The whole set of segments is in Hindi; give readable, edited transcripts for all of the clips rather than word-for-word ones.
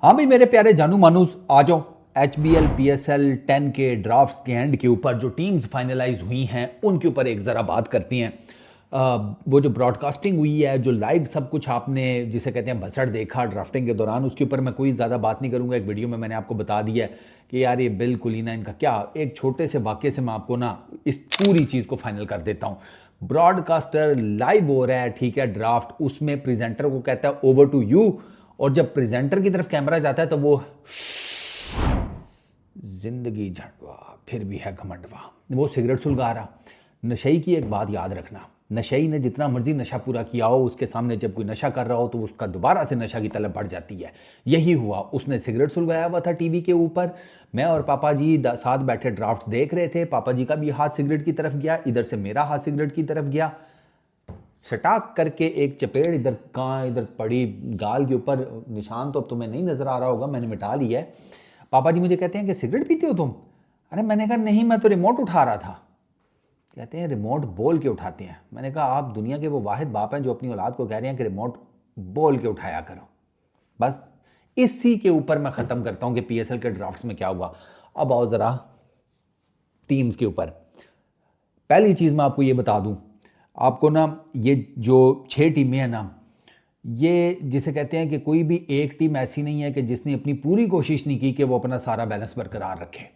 हाँ भाई मेरे प्यारे जानू मानूस आ जाओ। HBL PSL 10 के ड्राफ्ट्स के एंड के ऊपर जो टीम्स फाइनलाइज हुई हैं उनके ऊपर एक ज़रा बात करती हैं। वो जो ब्रॉडकास्टिंग हुई है, जो लाइव सब कुछ आपने जिसे कहते हैं भसड़ देखा ड्राफ्टिंग के दौरान, उसके ऊपर मैं कोई ज़्यादा बात नहीं करूँगा। एक वीडियो में मैंने आपको बता दिया है कि यार ये बिल्कुल ही ना, इनका क्या, एक छोटे से वाक्य से मैं आपको ना इस पूरी चीज़ को फाइनल कर देता हूँ। ब्रॉडकास्टर लाइव हो रहा है, ठीक है, ड्राफ्ट, उसमें प्रेजेंटर को कहता है ओवर टू यू, और जब प्रेजेंटर की तरफ कैमरा जाता है तो वो जिंदगी झंडवा फिर भी है घमंडवा, वो सिगरेट सुलगा रहा। नशई की एक बात याद रखना, नशई ने जितना मर्जी नशा पूरा किया हो, उसके सामने जब कोई नशा कर रहा हो तो उसका दोबारा से नशा की तलब बढ़ जाती है। यही हुआ, उसने सिगरेट सुलगाया हुआ था टीवी के ऊपर। मैं और पापा जी साथ बैठे ड्राफ्ट देख रहे थे। पापा जी का भी हाथ सिगरेट की तरफ गया, इधर से मेरा हाथ सिगरेट की तरफ गया। सटाक करके एक चपेड़ इधर कहाँ इधर पड़ी गाल के ऊपर। निशान तो अब तुम्हें नहीं नजर आ रहा होगा, मैंने मिटा लिया है। पापा जी मुझे कहते हैं कि सिगरेट पीते हो तुम? अरे मैंने कहा नहीं, मैं तो रिमोट उठा रहा था। कहते हैं रिमोट बोल के उठाते हैं। मैंने कहा आप दुनिया के वो वाहिद बाप हैं जो अपनी औलाद को कह रहे हैं कि रिमोट बोल के उठाया करो। बस इसी के ऊपर मैं ख़त्म करता हूं कि PSL के ड्राफ्ट्स में क्या हुआ। अब आओ ज़रा टीम्स के ऊपर। पहली चीज़ मैं आपको ये बता दूं, आपको ना ये जो 6 टीमें हैं ना, ये जिसे कहते हैं कि कोई भी एक टीम ऐसी नहीं है कि जिसने अपनी पूरी कोशिश नहीं की कि वो अपना सारा बैलेंस बरकरार रखे।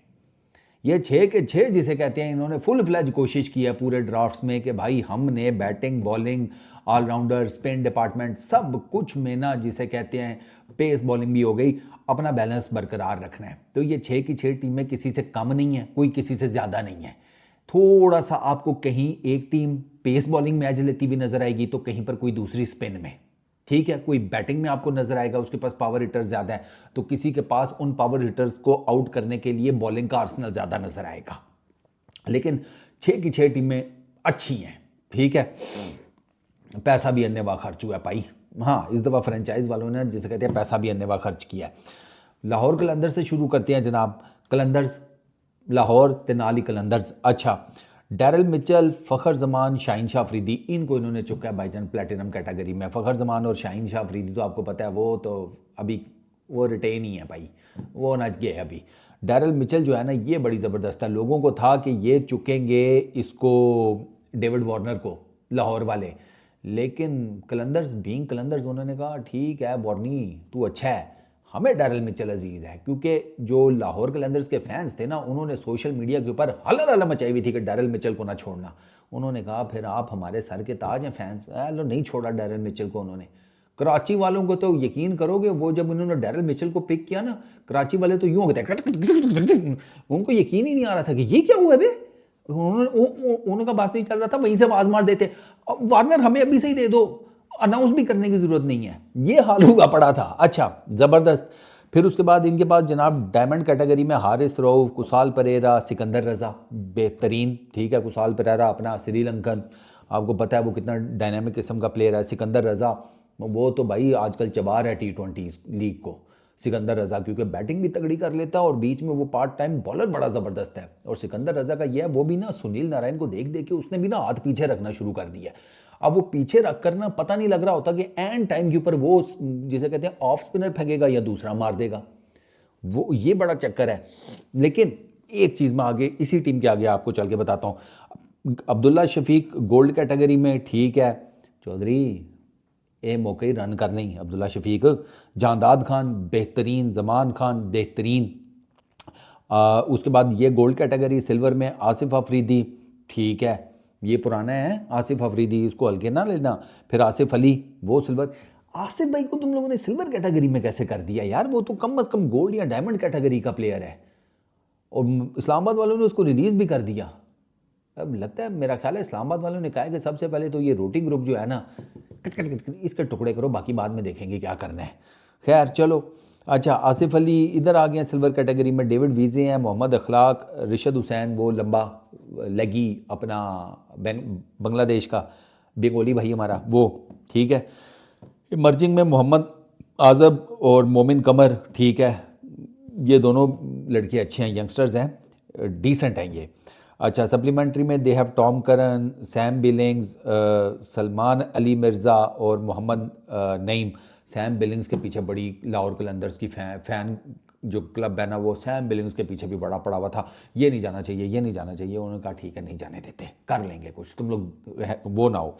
ये 6 के 6 जिसे कहते हैं, इन्होंने फुल फ्लैज कोशिश की है पूरे ड्राफ्ट्स में कि भाई हमने batting, bowling, all rounder, spin department सब कुछ में ना, जिसे कहते हैं पेस बॉलिंग भी हो गई, अपना बैलेंस बरकरार रखना है। तो ये 6 की 6 टीमें किसी से कम नहीं है, कोई किसी से ज़्यादा नहीं है। थोड़ा सा आपको कहीं एक टीम पेस बॉलिंग में एज लेती हुई नजर आएगी तो कहीं पर कोई दूसरी स्पिन में, ठीक है। कोई बैटिंग में आपको नजर आएगा, उसके पास पावर हिटर्स ज्यादा है, तो किसी के पास उन पावर हिटर्स को आउट करने के लिए बॉलिंग का आर्सेनल ज्यादा नजर आएगा। लेकिन 6 की 6 टीमें अच्छी हैं, ठीक है। पैसा भी अन्नेवा खर्च हुआ है भाई। हाँ, इस दफ़ा फ्रेंचाइज वालों ने जिसे कहते हैं पैसा भी अन्नेवा खर्च किया है। लाहौर कलंदर से शुरू करते हैं जनाब। कलंदर्स लाहौर तेनाली कलंदर्स। अच्छा, डैरल मिचल, फ़खर जमान, शाहीन शाह अफरीदी, इनको इन्होंने चुका है भाईजान प्लेटिनम कैटेगरी में। फ़खर जमान और शाहीन शाह अफरीदी तो आपको पता है वो तो अभी वो रिटेन ही है भाई, वो नच गए अभी। डैरल मिचल जो है ना, ये बड़ी ज़बरदस्त है। लोगों को था कि ये चुकेंगे इसको, डेविड वार्नर को, लाहौर वाले, लेकिन कलंदर्स बीइंग कलंदर्स उन्होंने कहा ठीक है वार्नी तू अच्छा है, हमें डैरल मिचेल अजीज़ है। क्योंकि जो लाहौर कलंदर्स के फैंस थे ना, उन्होंने सोशल मीडिया के ऊपर हल्ला मचाई हुई थी कि डैरल मिचेल को ना छोड़ना। उन्होंने कहा फिर आप हमारे सर के ताज हैं फैंस, लो नहीं छोड़ा डैरल मिचेल को उन्होंने। कराची वालों को तो यकीन करोगे, वो जब उन्होंने डैरल मिचेल को पिक किया ना, कराची वाले तो यूँ होते, उनको यकीन ही नहीं आ रहा था कि ये क्या हुआ बे। उनका बात नहीं चल रहा था, वहीं से आवाज मार देते वार्नर हमें अभी से ही दे दो, अनाउंस भी करने की जरूरत नहीं है। ये हाल हुआ पड़ा था। अच्छा, जबरदस्त। फिर उसके बाद इनके पास जनाब डायमंड कैटेगरी में हारिस रऊफ, कुसाल परेरा, सिकंदर रजा, बेहतरीन, ठीक है। कुसाल परेरा अपना श्रीलंकन, आपको पता है वो कितना डायनामिक किस्म का प्लेयर है। सिकंदर रजा वो तो भाई आजकल चबा रहा है T20 लीग को। सिकंदर रजा क्योंकि बैटिंग भी तगड़ी कर लेता है और बीच में वो पार्ट टाइम बॉलर बड़ा ज़बरदस्त है। और सिकंदर रजा का ये है, वो भी ना सुनील नारायण को देख देख के उसने भी ना हाथ पीछे रखना शुरू कर दिया। अब वो पीछे रख कर ना पता नहीं लग रहा होता कि एंड टाइम के ऊपर वो जिसे कहते हैं ऑफ स्पिनर फेंकेगा या दूसरा मार देगा, वो ये बड़ा चक्कर है। लेकिन एक चीज़ मैं आगे इसी टीम के आगे आपको चल के बताता हूँ। अब्दुल्ला शफीक गोल्ड कैटेगरी में, ठीक है। चौधरी ए मौके ही रन करने ही अब्दुल्ला शफीक। जानदाद खान बेहतरीन, जमान खान बेहतरीन। उसके बाद ये गोल्ड कैटेगरी। सिल्वर में आसिफ अफरीदी, ठीक है, ये पुराना है आसिफ अफरीदी, इसको हल्के ना लेना। फिर आसिफ अली, वो सिल्वर। आसिफ भाई को तुम लोगों ने सिल्वर कैटेगरी में कैसे कर दिया यार, वो तो कम अज़ कम गोल्ड या डायमंड कैटेगरी का प्लेयर है। और इस्लामाबाद वालों ने उसको रिलीज़ भी कर दिया। अब लगता है, मेरा ख्याल है इस्लामाबाद वालों ने कहा है कि सबसे पहले तो ये रोटी ग्रुप जो है ना, कट कट कट इसके टुकड़े करो, बाकी बाद में देखेंगे क्या करना है। खैर चलो। अच्छा, आसिफ अली इधर आ गए हैं सिल्वर कैटेगरी में। डेविड वीज़े हैं, मोहम्मद अखलाक, रिशद हुसैन, वो लंबा लेगी अपना बांग्लादेश का बेंगोली भाई हमारा, वो ठीक है। इमर्जिंग में मोहम्मद आज़ब और मोमिन कमर, ठीक है। ये दोनों लड़के अच्छे हैं, यंगस्टर्स हैं, डिसेंट हैं ये। अच्छा, सप्लीमेंट्री में they have Tom Curran, Sam Billings, Salman Ali Mirza और मोहम्मद नईम। सैम बिलिंग्स के पीछे बड़ी लाहौर कलंदर्स की फैन जो क्लब है ना वो सैम बिलिंग्स के पीछे भी बड़ा पड़ा हुआ था, ये नहीं जाना चाहिए, ये नहीं जाना चाहिए। उन्होंने कहा ठीक है नहीं जाने देते, कर लेंगे कुछ, तुम लोग वो ना हो।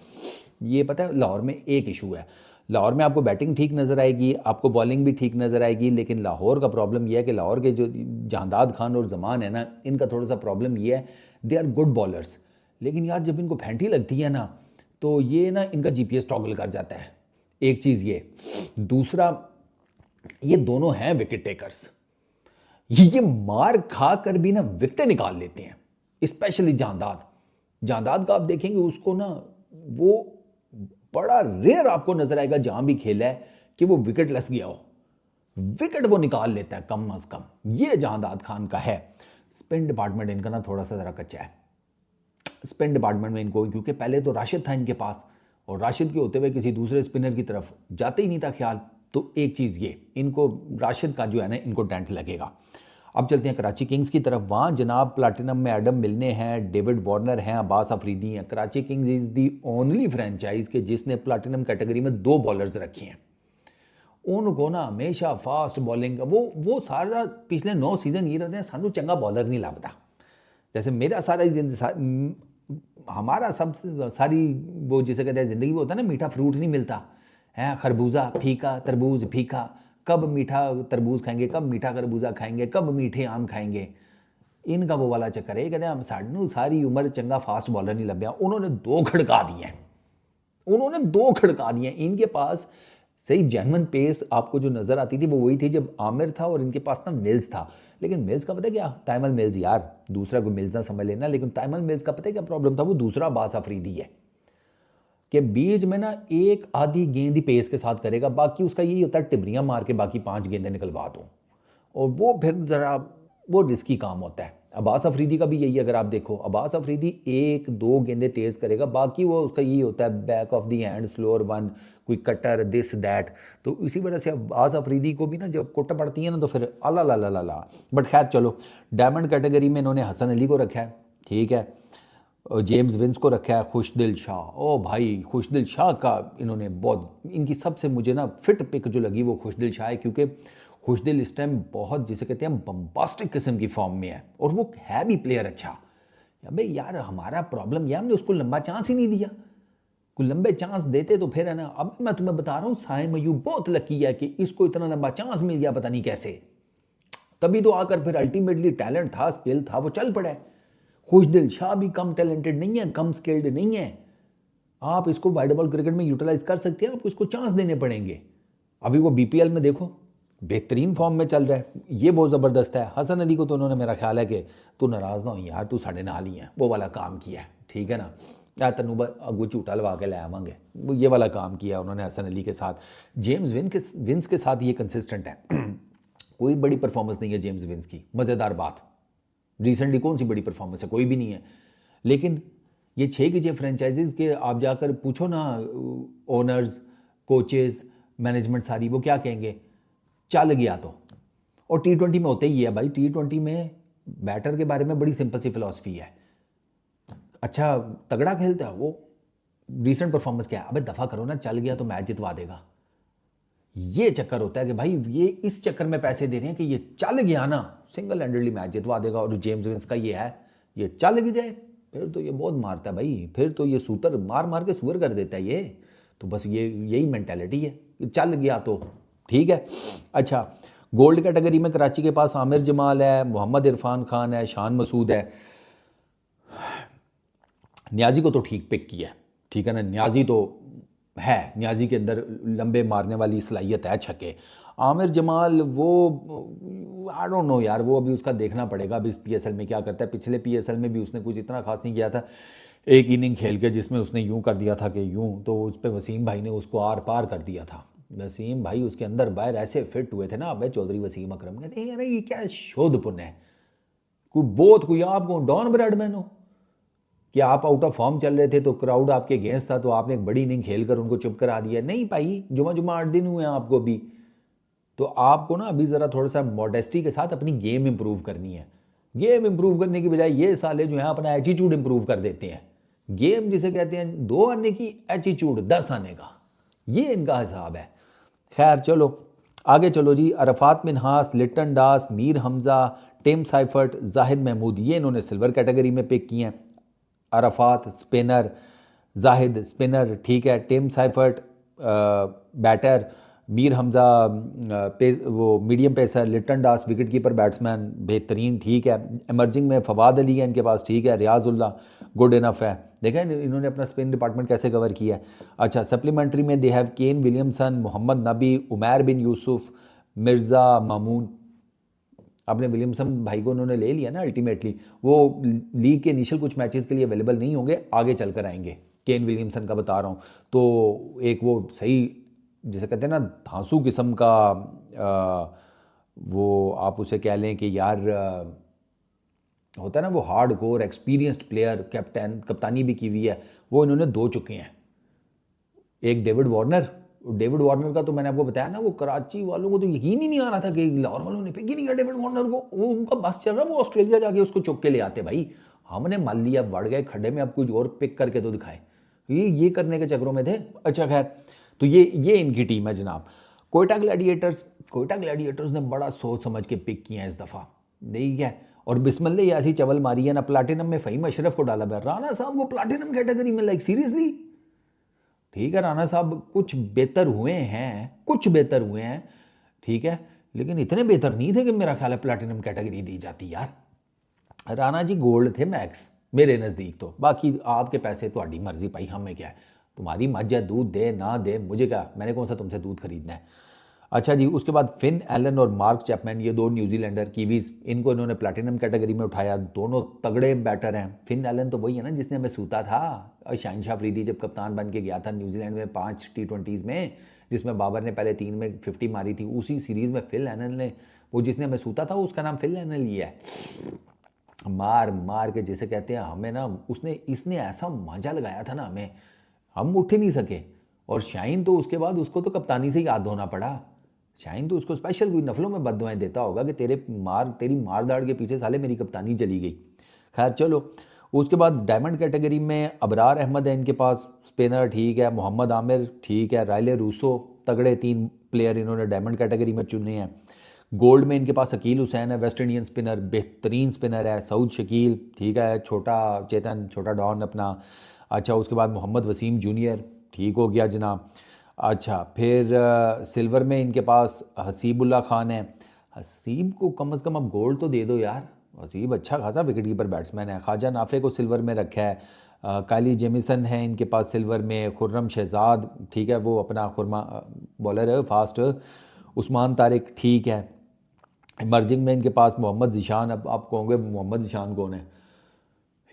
ये पता है लाहौर में एक इशू है, लाहौर में आपको बैटिंग ठीक नज़र आएगी, आपको बॉलिंग भी ठीक नज़र आएगी, लेकिन लाहौर का प्रॉब्लम यह है कि लाहौर के जो जहांदाद खान और जमान है ना, इनका थोड़ा सा प्रॉब्लम ये है, दे आर गुड बॉलर्स, लेकिन यार जब इनको फैंटी लगती है ना तो ये ना इनका जीपीएस टॉगल कर जाता है। एक चीज़ ये, दूसरा ये दोनों हैं विकेट टेकर्स, ये मार खा कर भी ना विकेट निकाल लेते हैं, स्पेशली जहांदाद का आप देखेंगे उसको ना, वो बड़ा रेयर आपको नजर आएगा जहां भी खेला है कि वो विकेट लेस गया हो, विकेट वो निकाल लेता है कम अज कम, ये जहांदाद खान का है। स्पिन डिपार्टमेंट इनका ना थोड़ा सा ज़रा कच्चा है, स्पिन डिपार्टमेंट में इनको, क्योंकि पहले तो राशिद था इनके पास और राशिद के होते हुए किसी दूसरे स्पिनर की तरफ जाते ही नहीं था ख्याल, तो एक चीज़ ये इनको राशिद का जो है ना इनको डेंट लगेगा। अब चलते हैं कराची किंग्स की तरफ, वहाँ जनाब प्लाटिनम में एडम मिलने हैं, डेविड वार्नर हैं, अब्बास अफरीदी हैं। Karachi Kings is the only franchise के जिसने प्लाटिनम कैटेगरी में 2 बॉलर्स रखे हैं। उनको ना हमेशा फास्ट बॉलिंग का वो सारा पिछले 9 सीजन ये रहते हैं सानू चंगा बॉलर नहीं लगता। जैसे मेरा सारा हमारा सब सारी वो जिसे कहते हैं ज़िंदगी में होता है ना, मीठा फ्रूट नहीं मिलता है, खरबूजा फीका, तरबूज फीका, कब मीठा तरबूज खाएंगे, कब मीठा खरबूजा खाएंगे, कब मीठे आम खाएंगे, इनका वो वाला चक्कर है। कहते हैं हम सानू सारी उम्र चंगा फास्ट बॉलर नहीं लभ्या। उन्होंने 2 खड़का दिए हैं, उन्होंने 2 खड़का दिए हैं। इनके पास सही जेन्युइन पेस आपको जो नज़र आती थी वो वही थी जब आमिर था और इनके पास ना मिल्स था, लेकिन मिल्स का पता है क्या, ताइमल मिल्स, यार दूसरा कोई मिल्स ना समझ लेना, लेकिन ताइमल मिल्स का पता है क्या प्रॉब्लम था, वो दूसरा अब्बास अफरीदी है कि बीच में ना एक आधी गेंद ही पेस के साथ करेगा, बाकी उसका यही होता है टिबरियाँ मार के बाकी 5 गेंदें निकलवा दूँ, और वो फिर ज़रा वो रिस्की काम होता है। अब्बास अफरीदी का भी यही, अगर आप देखो अब्बास अफरीदी 1-2 गेंदें तेज़ करेगा, बाकी वो उसका यही होता है back of the hand, slower one, कोई कटर, दिस दैट। तो इसी वजह से अब्बास अफरीदी को भी ना जब कुट पड़ती है ना तो फिर अला ला ला ला ला। बट खैर चलो, डायमंड कैटेगरी में इन्होंने हसन अली को रखा है, ठीक है, जेम्स विंस को रखा है, खुशदिल शाह, ओ भाई खुशदिल शाह का इन्होंने बहुत, इनकी सबसे मुझे ना फिट पिक जो लगी वो खुशदिल शाह है, क्योंकि खुशदिल इस टाइम बहुत जिसे कहते हैं बम्बास्टिक किस्म की फॉर्म में है, और वो है भी प्लेयर अच्छा। अबे यार हमारा प्रॉब्लम यह, हमने उसको लंबा चांस ही नहीं दिया, कोई लंबे चांस देते तो फिर है ना। अब मैं तुम्हें बता रहा हूँ साइम अयूब बहुत लकी है कि इसको इतना लंबा चांस मिल गया, पता नहीं कैसे, तभी तो आकर फिर अल्टीमेटली टैलेंट था, स्किल था, वो चल पड़ा है। खुशदिल शाह भी कम टैलेंटेड नहीं है, कम स्किल्ड नहीं है, आप इसको वाइड बॉल क्रिकेट में यूटिलाइज कर सकते हैं, आपको इसको चांस देने पड़ेंगे। अभी वो बीपीएल में देखो बेहतरीन फॉर्म में चल रहा है, ये बहुत ज़बरदस्त है। हसन अली को तो उन्होंने, मेरा ख्याल है कि तू नाराज़ ना हो यार, तू साढ़े नाल ही है, वो वाला काम किया है, ठीक है ना, या तनूबा अगू झूठा लगा के ले आवांगे, वो ये वाला काम किया उन्होंने हसन अली के साथ। जेम्स विंस के साथ ये कंसिस्टेंट है कोई बड़ी परफॉर्मेंस नहीं है जेम्स विंस की, मज़ेदार बात, रिसेंटली कौन सी बड़ी परफॉर्मेंस है, कोई भी नहीं है। लेकिन ये 6 की 6 फ्रेंचाइजीज़ के आप जाकर पूछो ना, ओनर्स, कोचेज़, मैनेजमेंट सारी, वो क्या कहेंगे, चल गया तो। और T20 में होता ही है भाई, T20 में बैटर के बारे में बड़ी सिंपल सी फिलॉसफी है, अच्छा तगड़ा खेलता है वो, रिसेंट परफॉर्मेंस क्या है, अबे दफ़ा करो ना, चल गया तो मैच जितवा देगा। ये चक्कर होता है कि भाई ये इस चक्कर में पैसे दे रहे हैं कि ये चल गया ना सिंगल हैंडेडली मैच जितवा देगा, और जेम्स विंस का ये है, ये चल भी जाए फिर तो ये बहुत मारता है भाई, फिर तो ये सूतर मार मार के सुअर कर देता है ये, तो बस ये यही मेंटालिटी है कि चल गया तो ठीक है। अच्छा, गोल्ड कैटेगरी में कराची के पास आमिर जमाल है, मोहम्मद इरफान खान है, शान मसूद है। न्याजी को तो ठीक पिक किया है, ठीक है ना, न्याजी तो है, न्याजी के अंदर लंबे मारने वाली सलाहियत है, छक्के। आमिर जमाल वो आई डोंट नो यार, वो अभी उसका देखना पड़ेगा अभी इस पीएसएल में क्या करता है। पिछले पीएसएल में भी उसने कुछ इतना खास नहीं किया था, एक इनिंग खेल के जिसमें उसने यूं कर दिया था कि यूं, तो उस पर वसीम भाई ने उसको आर पार कर दिया था। वसीम भाई उसके अंदर बाहर ऐसे फिट हुए थे ना, अबे चौधरी वसीम अकरम, कहते हैं यार ये क्या शोध पुण्य है, कोई आपको डॉन ब्रैडमैन हो कि आप आउट ऑफ फॉर्म चल रहे थे तो क्राउड आपके अगेंस्ट था तो आपने एक बड़ी इनिंग खेलकर उनको चुप करा दिया। नहीं भाई, जुमा 8 दिन हुए हैं आपको भी, तो आपको ना अभी ज़रा थोड़ा सा मॉडेस्टी के साथ अपनी गेम इंप्रूव करनी है। गेम इंप्रूव करने की बजाय ये साले जो हैं अपना एटीट्यूड इंप्रूव कर देते हैं। गेम जिसे कहते हैं 2 आने की, एटीट्यूड 10 आने का, ये इनका हिसाब है। खैर चलो आगे चलो जी। अरफात मिनहास, लिटन दास, मीर हमज़ा, टिम साइफर्ट, जाहिद महमूद, ये इन्होंने सिल्वर कैटेगरी में पिक किए हैं। अरफात स्पिनर, जाहिद स्पिनर, ठीक है, Tim Seifert batter, Mir Hamza वो medium pacer, Litton Das wicket keeper batsman बेहतरीन, ठीक है। इमर्जिंग में फवाद अली है इनके पास, ठीक है। रियाजुल्ला गुड इनफ है। देखें इन्होंने अपना स्पिन डिपार्टमेंट कैसे कवर किया है। अच्छा, सप्लीमेंट्री में they have Kane Williamson, Mohammad Nabi, Umair बिन यूसुफ, मिर्ज़ा मामून। अपने विलियमसन भाई को उन्होंने ले लिया ना अल्टीमेटली। वो लीग के इनिशियल कुछ मैचेस के लिए अवेलेबल नहीं होंगे, आगे चल कर आएंगे। केन विलियमसन का बता रहा हूँ। तो एक वो सही जिसे कहते हैं ना धांसू किस्म का वो आप उसे कह लें कि यार होता है ना वो hard core experienced player, captain कप्तानी भी की हुई है, वो इन्होंने दो चुके हैं। एक डेविड वार्नर, डेविड वार्नर का तो मैंने आपको बताया ना, वो कराची वालों को तो यकीन ही नहीं आ रहा था कि लाहौर वालों ने पिक ही नहीं किया डेविड वार्नर को। वो उनका बस चल रहा, वो ऑस्ट्रेलिया जाके उसको चुक के ले आते। भाई हमने मान लिया बढ़ गए खड्डे में, अब कुछ और पिक करके तो दिखाए। ये करने के चक्रों में थे। अच्छा खैर, तो ये इनकी टीम है जनाब। कोयटा ग्लैडिएटर्स, कोयटा ग्लैडिएटर्स ने बड़ा सोच समझ के पिक किया इस दफ़ा, ठीक है। और बिस्मिल्लाह ही ऐसी चवल मारी है ना, प्लाटिनम में फ़हीम अशरफ को डाला। राणा साहब को प्लाटिनम कैटेगरी में, लाइक सीरियसली। ठीक है, राणा साहब कुछ बेहतर हुए हैं, कुछ बेहतर हुए हैं, ठीक है, लेकिन इतने बेहतर नहीं थे कि मेरा ख्याल है प्लैटिनम कैटेगरी दी जाती यार। राणा जी गोल्ड थे मैक्स मेरे नज़दीक तो। बाकी आपके पैसे तुम्हारी मर्जी भाई, हमें क्या है, तुम्हारी मर्जी है, दूध दे ना दे मुझे क्या, मैंने कौन सा तुमसे दूध खरीदना है। अच्छा जी, उसके बाद फिन एलन और मार्क चैपमैन, ये दो न्यूजीलैंडर कीवीज़, इनको इन्होंने प्लैटिनम कैटेगरी में उठाया। दोनों तगड़े बैटर हैं। फिन एलन तो वही है ना जिसने हमें सूता था, और शाहिन शाह अफरीदी जब कप्तान बन के गया था न्यूजीलैंड में 5 T20s में, जिसमें बाबर ने पहले 3 में 50 मारी थी, उसी सीरीज़ में फिल एलन ने, वो जिसने हमें सूता था उसका नाम फिल एलन ही है। मार मार के जैसे कहते हैं हमें ना, इसने ऐसा मजा लगाया था ना हमें, हम उठ ही नहीं सके। और शाहीन तो उसके बाद उसको तो कप्तानी से ही याद होना पड़ा। शाहीन तो उसको स्पेशल कोई नफलों में बददुआएं देता होगा कि तेरी मार दाड़ के पीछे साले मेरी कप्तानी चली गई। खैर चलो, उसके बाद डायमंड कैटेगरी में अबरार अहमद है इनके पास, स्पिनर, ठीक है। मोहम्मद आमिर, ठीक है। रायले रूसो, तगड़े 3 प्लेयर इन्होंने डायमंड कैटेगरी में चुने हैं। गोल्ड में इनके पास अकील हुसैन है, वेस्ट इंडियन स्पिनर, बेहतरीन स्पिनर है। सऊद शकील, ठीक है। छोटा चेतन, छोटा डॉन अपना। अच्छा, उसके बाद मोहम्मद वसीम जूनियर, ठीक हो गया जनाब। अच्छा, फिर सिल्वर में इनके पास हसीबुल्ला खान है। हसीब को कम से कम अब गोल्ड तो दे दो यार। हसीब अच्छा खासा विकेट कीपर बैट्समैन है। ख्वाजा नाफे को सिल्वर में रखा है। काली जेमिसन है इनके पास सिल्वर में। खुर्रम शहजाद, ठीक है, वो अपना खुरमा बॉलर है फास्ट। उस्मान तारिक, ठीक है। इमर्जिंग में इनके पास मोहम्मद ज़िशान। अब आप कहोगे मोहम्मद ज़िशान कौन है,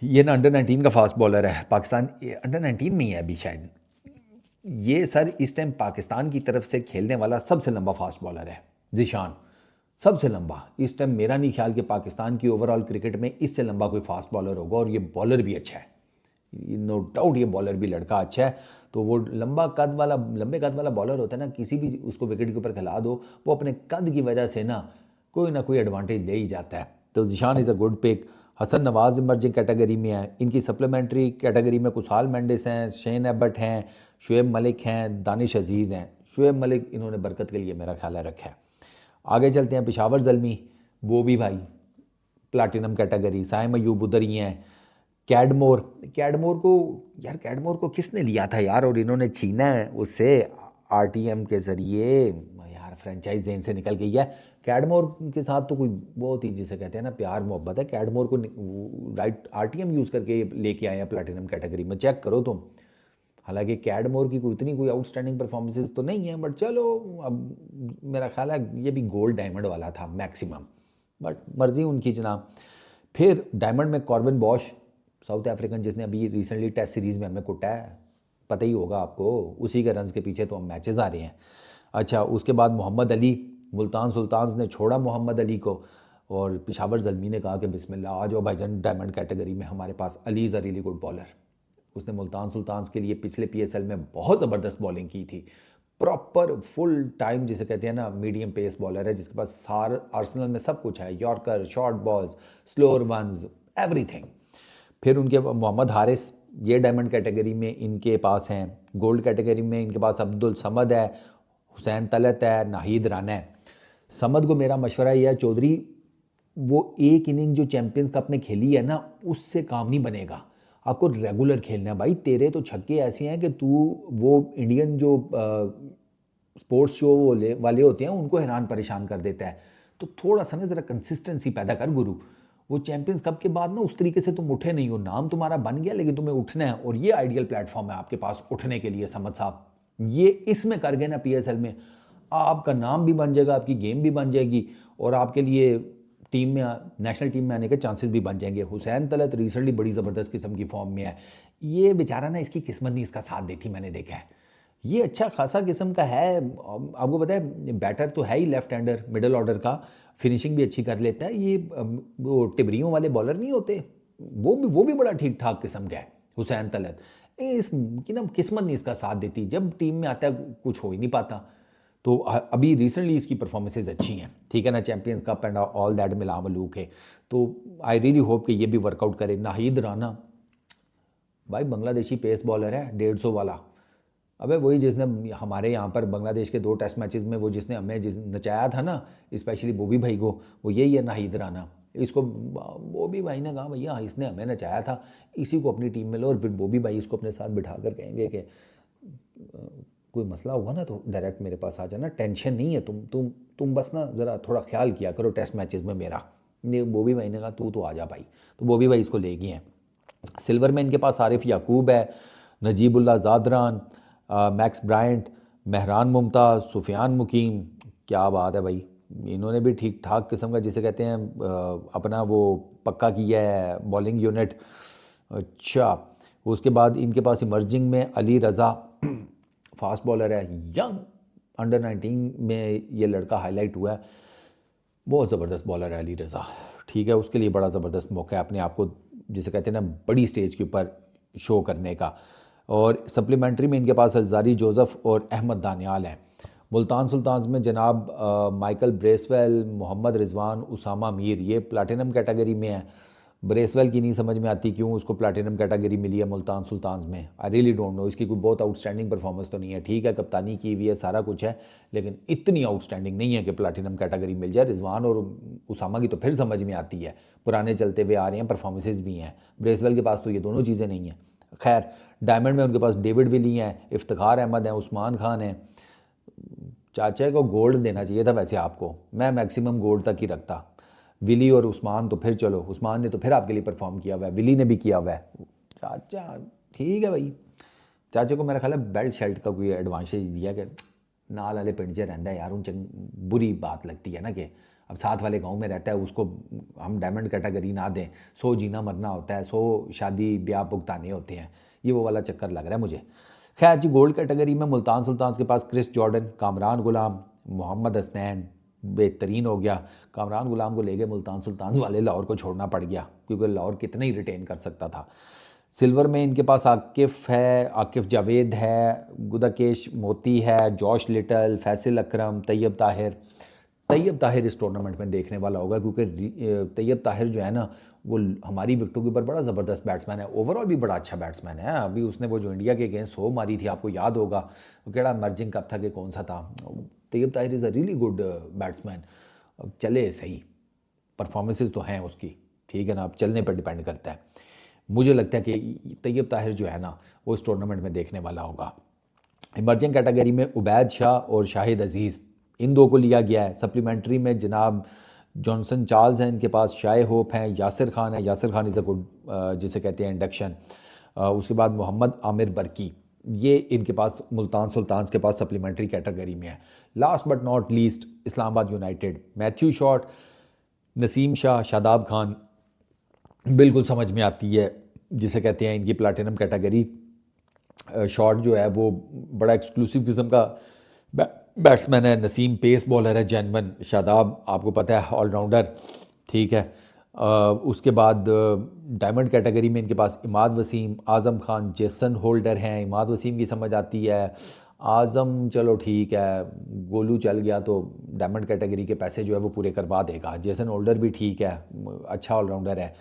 ये ना अंडर 19 का फास्ट बॉलर है। पाकिस्तान अंडर 19 में ही है अभी शायद। ये सर इस टाइम पाकिस्तान की तरफ से खेलने वाला सबसे लंबा फास्ट बॉलर है ज़िशान, सबसे लंबा। इस टाइम मेरा नहीं ख्याल कि पाकिस्तान की ओवरऑल क्रिकेट में इससे लंबा कोई फास्ट बॉलर होगा। और ये बॉलर भी अच्छा है, नो डाउट ये बॉलर भी लड़का अच्छा है। तो वो लंबे कद वाला बॉलर होता है ना, किसी भी उसको विकेट के ऊपर खिला दो, वो अपने कद की वजह से ना कोई एडवांटेज ले ही जाता है। तो Zeeshan is a good pick. Hasan Nawaz emerging category में है। इनकी सप्लीमेंट्री कैटेगरी में कुसाल मेंडिस हैं, शेन एबट हैं, शुएब मलिक हैं, दानिश अजीज़ हैं। शुएब मलिक इन्होंने बरकत के लिए मेरा ख्याल है रखा है। आगे चलते हैं, पेशावर ज़ल्मी, वो भी भाई प्लाटिनम कैटेगरी। साइम अयूब उधर ही हैं। कैडमोर कैडमोर को किसने लिया था यार, और इन्होंने छीना है उससे RTM के ज़रिए यार, फ्रेंचाइज जेन से निकल गई है। कैडमोर के साथ तो कोई बहुत ही जिसे कहते हैं ना प्यार मोहब्बत है। कैडमोर को राइट RTM यूज़ करके लेके आए हैं प्लेटिनम कैटेगरी में, चेक करो तुम। हालांकि कैडमोर की कोई आउटस्टैंडिंग परफॉर्मेंसेज तो नहीं है, बट चलो अब मेरा ख्याल है ये भी गोल्ड डायमंड वाला था मैक्सिमम, बट मर्जी उनकी जनाब। फिर डायमंड में कॉर्बिन बॉश, साउथ अफ्रीकन, जिसने अभी रिसेंटली टेस्ट सीरीज़ में हमें कुटा है, पता ही होगा आपको, उसी के रन्स के पीछे तो हम मैचेस आ रहे हैं। अच्छा, उसके बाद मोहम्मद अली, मुल्तान सुल्तान्स ने छोड़ा मोहम्मद अली को, और पेशावर ज़ल्मी ने कहा कि बिस्मिल्लाह आ जाओ भाईजान डायमंड कैटेगरी में, हमारे पास Ali is a really good bowler. उसने मुल्तान सुल्तान्स के लिए पिछले PSL में बहुत ज़बरदस्त बॉलिंग की थी। प्रॉपर फुल टाइम जिसे कहते हैं ना मीडियम पेस बॉलर है, जिसके पास आर्सेनल में सब कुछ है, yorker, short balls, slower ones, everything. फिर उनके मोहम्मद हारिस, ये डायमंड कैटेगरी में इनके पास हैं। गोल्ड कैटेगरी में इनके पास अब्दुल समद है, हुसैन तलत है, नाहिद राना है। समद को मेरा मशवरा यह है चौधरी, वो एक इनिंग जो चैम्पियंस कप में खेली है ना, उससे काम नहीं बनेगा, आपको रेगुलर खेलना है भाई। तेरे तो छक्के ऐसे हैं कि तू वो इंडियन जो स्पोर्ट्स शो वाले होते हैं उनको हैरान परेशान कर देता है। तो थोड़ा सा ना ज़रा कंसिस्टेंसी पैदा कर गुरु। वो चैंपियंस कप के बाद ना उस तरीके से तुम उठे नहीं हो, नाम तुम्हारा बन गया लेकिन तुम्हें उठना है, और ये आइडियल प्लेटफॉर्म है आपके पास उठने के लिए समद साहब। ये इसमें कर गए ना PSL में, आपका नाम भी बन जाएगा, आपकी गेम भी बन जाएगी, और आपके लिए टीम में नेशनल टीम में आने के चांसेस भी बन जाएंगे। हुसैन तलत रिसेंटली बड़ी ज़बरदस्त किस्म की फॉर्म में है। ये बेचारा ना इसकी किस्मत नहीं इसका साथ देती, मैंने देखा है। ये अच्छा खासा किस्म का है, आपको पता है बैटर तो है ही लेफ्ट हैंडर मिडल ऑर्डर का, फिनिशिंग भी अच्छी कर लेता है। ये वो टिबरियों वाले बॉलर नहीं होते, वो भी बड़ा ठीक ठाक किस्म का है हुसैन तलत। इसकी ना किस्मत नहीं इसका साथ देती, जब टीम में आता है कुछ हो ही नहीं पाता। तो अभी रिसेंटली इसकी परफॉर्मेंसेज अच्छी हैं, ठीक है ना, champions cup and all that मिला मलूक है। तो आई रियली होप कि ये भी वर्कआउट करे। नाहिद राना भाई बांग्लादेशी पेस बॉलर है, 150 वाला। अबे वही जिसने हमारे यहाँ पर बांग्लादेश के 2 टेस्ट मैचेस में वो जिसने हमें नचाया था ना, स्पेशली बॉबी भाई को, वो यही है नाहिद राना। इसको बॉबी भाई ने कहा भैया इसने हमें नचाया था, इसी को अपनी टीम में लो, और फिर बॉबी भाई इसको अपने साथ बिठा कर कहेंगे कि कोई मसला होगा ना तो डायरेक्ट मेरे पास आ जाना, टेंशन नहीं है, तुम बस ना ज़रा थोड़ा ख्याल किया करो टेस्ट मैचेस में मेरा। बॉबी भाई ने कहा तू तो आ जा भाई, तो बॉबी भाई इसको ले गए हैं। सिल्वर में इनके पास आरिफ याकूब है, नजीबुल्ला ज़ादरान, मैक्स ब्रायंट, मेहरान मुमताज़, सुफियान मुकीम। क्या बात है भाई, इन्होंने भी ठीक ठाक किस्म का जिसे कहते हैं अपना वो पक्का किया है बॉलिंग यूनिट। अच्छा, उसके बाद इनके पास इमर्जिंग में अली रज़ा फास्ट बॉलर है, यंग अंडर 19 में ये लड़का हाईलाइट हुआ है, बहुत ज़बरदस्त बॉलर है अली रज़ा, ठीक है। उसके लिए बड़ा ज़बरदस्त मौका है अपने आप को जिसे कहते हैं ना बड़ी स्टेज के ऊपर शो करने का। और सप्लीमेंट्री में इनके पास अलजारी जोसेफ और अहमद दानियाल हैं। मुल्तान सुल्तान्स में जनाब माइकल ब्रेसवेल, मोहम्मद रिजवान, उसामा मीर, ये प्लाटिनम कैटेगरी में है। ब्रेसवेल की नहीं समझ में आती क्यों उसको प्लाटिनम कैटेगरी मिली है मुल्तान सुल्तान्स में, आई रियली डोंट नो। इसकी कोई बहुत आउटस्टैंडिंग परफॉर्मेंस तो नहीं है, ठीक है कप्तानी की हुई है सारा कुछ है, लेकिन इतनी आउटस्टैंडिंग नहीं है कि प्लाटिनम कैटेगरी मिल जाए। रिजवान और उसामा की तो फिर समझ में आती है, पुराने चलते हुए आ रहे हैं, परफॉर्मेंसेज भी हैं। ब्रेसवेल के पास तो ये दोनों चीज़ें नहीं हैं। खैर डायमंड में उनके पास डेविड विली हैं, इफ्तिखार अहमद हैं, उस्मान खान हैं। चाचा को गोल्ड देना चाहिए था वैसे आपको, मैं मैक्सिमम गोल्ड तक ही रखता। विली और उस्मान तो फिर चलो, उस्मान ने तो फिर आपके लिए परफॉर्म किया हुआ है, विली ने भी किया हुआ है। चाचा ठीक है भाई, चाचे को मेरा ख्याल है बेल्ट शर्ट का कोई एडवांटेज दिया कि नाल वाले पिंड से रहता है यार, उन बुरी बात लगती है ना कि अब साथ वाले गांव में रहता है उसको हम डायमंड कैटेगरी ना दें, 100 जीना मरना होता है, 100 शादी ब्याह भुगताने होते हैं, ये वो वाला चक्कर लग रहा है मुझे। खैर जी, गोल्ड कैटेगरी में मुल्तान सुल्तान्स के पास क्रिस जॉर्डन, कामरान गुलाम, मोहम्मद हसनैन बेहतरीन हो गया। कामरान गुलाम को ले गए मुल्तान सुल्तान्स वाले, लाहौर को छोड़ना पड़ गया क्योंकि लाहौर कितना ही रिटेन कर सकता था। सिल्वर में इनके पास आकिफ़ है, आकिफ़ जावेद है, गुदाकेश मोती है, जॉश लिटल, फैसल अकरम, तैयब ताहिर। तैयब ताहिर इस टूर्नामेंट में देखने वाला होगा क्योंकि तैयब ताहिर जो है ना वो हमारी विकेटों के ऊपर बड़ा ज़बरदस्त बैट्समैन है, ओवरऑल भी बड़ा अच्छा बैट्समैन है। अभी उसने वो जो इंडिया के अगेंस्ट 100 मारी थी, आपको याद होगा, वो केड़ा मर्जिंग कप था कि कौन सा था। Tayyab Tahir is a really good batsman. अब चले सही, परफॉर्मेंसेज तो हैं उसकी, ठीक है ना, अब चलने पर डिपेंड करता है। मुझे लगता है कि तैयब ताहिर जो है ना वो इस टूर्नामेंट में देखने वाला होगा। इमर्जिंग कैटेगरी में उबैद शाह और शाहिद अजीज़, इन दो को लिया गया है। सप्लीमेंट्री में जनाब जॉनसन चार्ल्स हैं इनके पास, शाय होप हैं, यासिर खान है, Yasir Khan is a good जिसे कहते हैं इंडक्शन। उसके बाद मोहम्मद आमिर बरकी, ये इनके पास मुल्तान सुल्तान्स के पास सप्लीमेंट्री कैटेगरी में है। Last but not least Islamabad United, Matthew Short, Naseem Shah, Shadab Khan, बिल्कुल समझ में आती है जिसे कहते हैं इनकी प्लाटिनम कैटेगरी। शॉट जो है वो बड़ा एक्सक्लूसिव किस्म का बैट्समैन है। नसीम पेस बॉलर है जेनवन, शादाब आपको पता है ऑलराउंडर, ठीक है। उसके बाद डायमंड कैटेगरी में इनके पास इमाद वसीम, आज़म खान, जेसन होल्डर हैं। इमाद वसीम की समझ आती है, आज़म चलो ठीक है, गोलू चल गया तो डायमंड कैटेगरी के पैसे जो है वो पूरे करवा देगा। जेसन होल्डर भी ठीक है, अच्छा ऑलराउंडर है।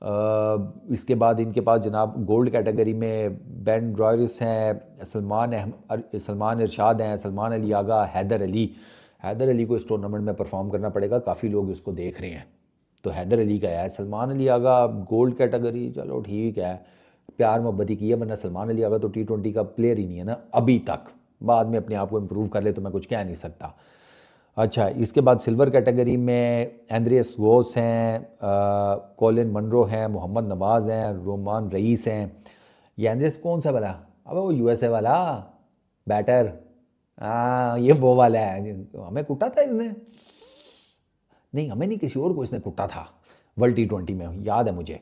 इसके बाद इनके पास जनाब गोल्ड कैटेगरी में बेन रॉयस हैं, सलमान इरशाद हैं, सलमान अली आगा, हैदर अली को इस टूर्नामेंट में परफॉर्म करना पड़ेगा, काफ़ी लोग इसको देख रहे हैं। तो हैदर अली का है, सलमान अली आगा गोल्ड कैटेगरी, चलो ठीक है, प्यार मोहब्बत ही की है, वरना सलमान अली आगा तो T20 का प्लेयर ही नहीं है ना अभी तक। बाद में अपने आप को इम्प्रूव कर ले तो मैं कुछ कह नहीं सकता। अच्छा, इसके बाद सिल्वर कैटेगरी में एंड्रियस गोस हैं, कॉलिन मनरो हैं, मोहम्मद नवाज़ हैं, रोमान रईस हैं। ये एंड्रियस कौन सा वाला? अब वो USA वाला बैटर। हाँ, ये वो वाला है, हमें कुटा था इसने। नहीं, हमें नहीं, किसी और को इसने कुटा था वर्ल्ड T20 में, याद है मुझे।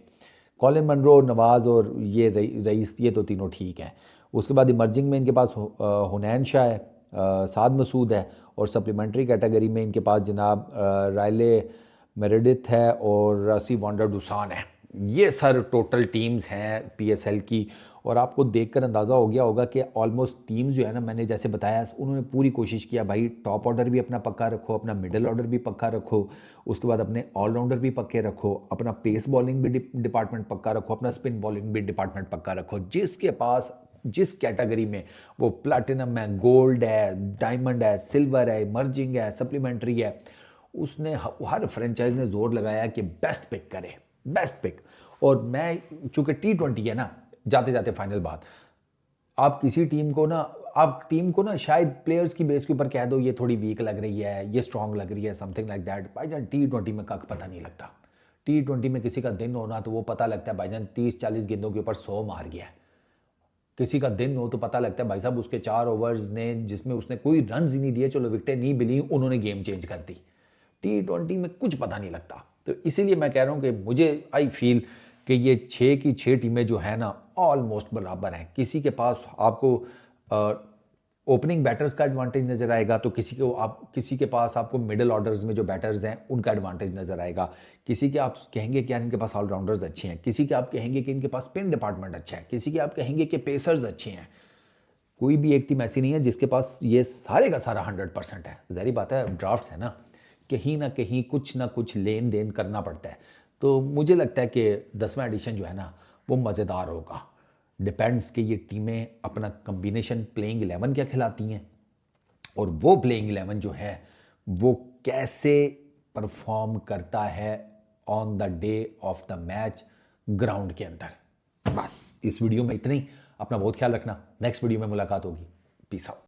कॉलिन मनरो, नवाज़ और ये रईस, ये तो तीनों ठीक हैं। उसके बाद इमर्जिंग में इनके पास हुनैन शाह है, साद मसूद है, और सप्लीमेंट्री कैटेगरी में इनके पास जनाब रायले मेरेडिथ है और रसी वांडर डुसान है। ये सर टोटल टीम्स हैं PSL की। और आपको देखकर अंदाज़ा हो गया होगा कि ऑलमोस्ट टीम्स जो है ना, मैंने जैसे बताया, उन्होंने पूरी कोशिश किया भाई, टॉप ऑर्डर भी अपना पक्का रखो, अपना मिडिल ऑर्डर भी पक्का रखो, उसके बाद अपने ऑलराउंडर भी पक्के रखो, अपना पेस बॉलिंग भी डिपार्टमेंट पक्का रखो, अपना स्पिन बॉलिंग भी डिपार्टमेंट पक्का रखो। जिसके पास जिस कैटेगरी में वो प्लैटिनम है, गोल्ड है, डायमंड है, सिल्वर है, इमर्जिंग है, सप्लीमेंट्री है, उसने हर फ्रेंचाइज ने जोर लगाया कि बेस्ट पिक करे, बेस्ट पिक। और मैं, चूंकि T20 है ना, जाते जाते फाइनल बात, आप किसी टीम को ना, आप टीम को ना शायद प्लेयर्स की बेस के ऊपर कह दो ये थोड़ी वीक लग रही है, ये स्ट्रांग लग रही है, समथिंग लाइक दैट। भाईजान T20 में कख पता नहीं लगता। T20 में किसी का दिन होना तो वो पता लगता है भाईजान, 30-40 गेंदों के ऊपर 100 मार गया है। किसी का दिन हो तो पता लगता है भाई साहब, उसके 4 ओवर्स ने जिसमें उसने कोई रन ही नहीं दिए, चलो विकेटें नहीं मिली, उन्होंने गेम चेंज कर दी। T20 में कुछ पता नहीं लगता। तो इसीलिए मैं कह रहा हूँ कि मुझे आई फील कि ये 6 की 6 टीमें जो है ना, ऑलमोस्ट बराबर हैं। किसी के पास आपको ओपनिंग बैटर्स का एडवांटेज नज़र आएगा, तो किसी के पास आपको मिडिल ऑर्डर्स में जो बैटर्स हैं उनका एडवांटेज नज़र आएगा। किसी के आप कहेंगे कि यार इनके पास ऑलराउंडर्स अच्छे हैं, किसी के आप कहेंगे कि इनके पास स्पिन डिपार्टमेंट अच्छा है, किसी के आप कहेंगे कि पेसर्स अच्छे हैं। कोई भी एक टीम ऐसी नहीं है जिसके पास ये सारे का सारा 100% है। ज़ाहिर बात है, ड्राफ्ट्स है ना कहीं कुछ ना कुछ लेन देन करना पड़ता है। तो मुझे लगता है कि 10वां एडिशन जो है ना, वो मज़ेदार होगा। डिपेंड्स कि ये टीमें अपना कम्बिनेशन प्लेइंग 11 क्या खिलाती हैं, और वो प्लेइंग 11 जो है वो कैसे परफॉर्म करता है on the day of the match ground के अंदर। बस इस वीडियो में इतना ही। अपना बहुत ख्याल रखना, नेक्स्ट वीडियो में मुलाकात होगी। Peace out.